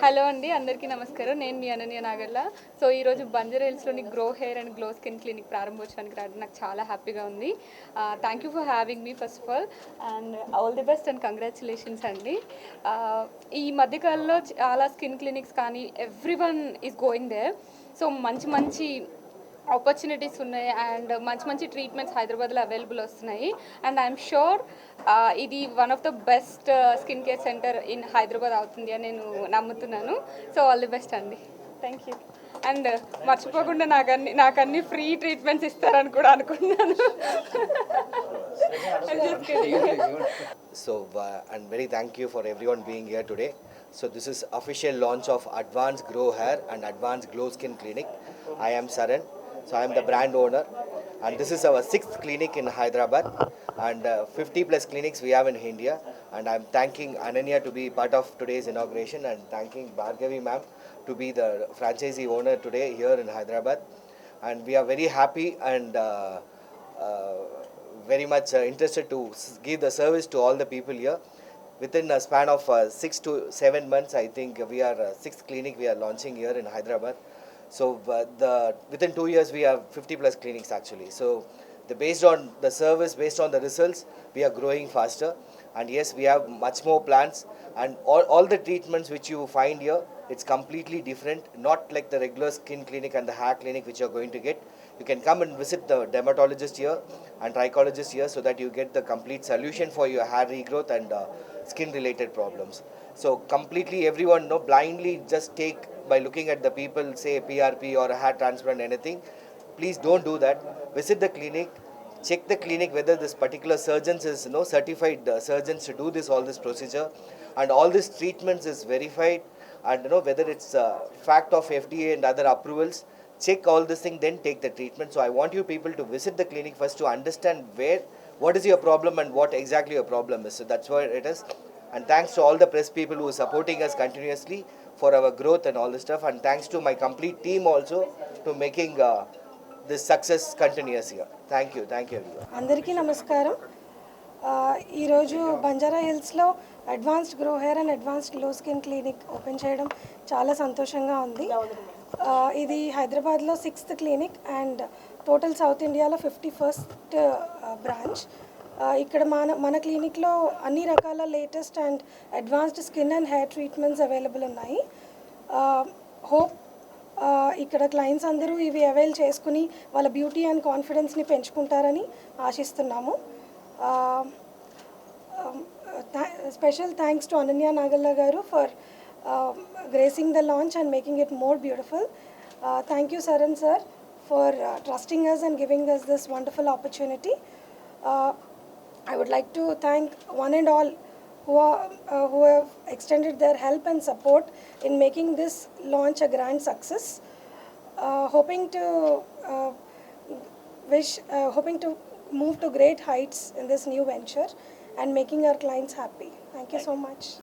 Hello అండి, అందరికీ నమస్కారం. నేను మీ అనన్య నాగల్ల. సో ఈరోజు బంజారా హిల్స్లోని grow hair and glow skin clinic ప్రారంభోత్సవానికి రావడం నాకు చాలా హ్యాపీగా ఉంది. Thank you for having me first of all all the best and congratulations అండి. ఈ మధ్యకాలంలో చాలా స్కిన్ క్లినిక్స్ కానీ everyone is going there. So మంచి మంచి ఆపర్చునిటీస్ ఉన్నాయి అండ్ మంచి మంచి ట్రీట్మెంట్స్ హైదరాబాద్లో అవైలబుల్ వస్తున్నాయి. అండ్ ఐఎమ్ షూర్ ఇది one of the best skin care centre in Hyderabad అవుతుంది అని నేను నమ్ముతున్నాను. సో ఆల్ ది బెస్ట్ అండి. Thank you. అండ్ మర్చిపోకుండా నాకు అన్ని ఫ్రీ ట్రీట్మెంట్స్ ఇస్తారని కూడా అనుకున్నాను. So and very thank you for everyone being here today. So this is official launch of Advanced Grow Hair and Advanced Glow Skin Clinic. I am Saran. So I am the brand owner, and this is our 6th clinic in Hyderabad, and 50 plus clinics we have in India. And I am thanking Ananya to be part of today's inauguration, and thanking Bhargavi ma'am to be the franchisee owner today here in Hyderabad. And we are very happy and uh, very much interested to give the service to all the people here. Within a span of 6 to 7 months, I think we are 6th clinic we are launching here in Hyderabad. So within 2 years we have 50 plus clinics actually. So based on the service, based on the results, we are growing faster. And yes, we have much more plans, and all the treatments which you find here, it's completely different, not like the regular skin clinic and the hair clinic which you're going to get. You can come and visit the dermatologist here and trichologist here, so that you get the complete solution for your hair regrowth and skin related problems. So completely everyone blindly just take by looking at the people, say PRP or a hair transplant, anything. Please don't do that. Visit the clinic, check the clinic whether this particular surgeons is certified surgeons to do all this procedure, and all these treatments is verified, and whether it's fact of FDA and other approvals. Check all this thing, then take the treatment. So I want you people to visit the clinic first to understand what is your problem and what exactly your problem is. So that's what it is. And thanks to all the press people who are supporting us continuously for our growth and all this stuff. And thanks to my complete team also to making this success continuous here. Thank you everyone. అందరికీ నమస్కారం. ఈరోజు బంజారా హిల్స్లో advanced grow hair and advanced glow skin clinic open చేయడం చాలా సంతోషంగా ఉంది. ఇది హైదరాబాద్లో 6th clinic and total south ఇండియాలో 51st బ్రాంచ్. ఇక్కడ మన క్లినిక్లో అన్ని రకాల latest and advanced skin and hair treatments available ఉన్నాయి. హోప్ ఇక్కడ క్లయింట్స్ అందరూ ఇవి అవైల్ చేసుకుని వాళ్ళ బ్యూటీ అండ్ కాన్ఫిడెన్స్ని పెంచుకుంటారని ఆశిస్తున్నాము. Special thanks to Ananya Nagalla గారు for gracing the launch and making it more beautiful. Thank you Saran sir for trusting us and giving us this wonderful opportunity. I would like to thank one and all who have extended their help and support in making this launch a grand success. Hoping to move to great heights in this new venture and making our clients happy. Thank you so much.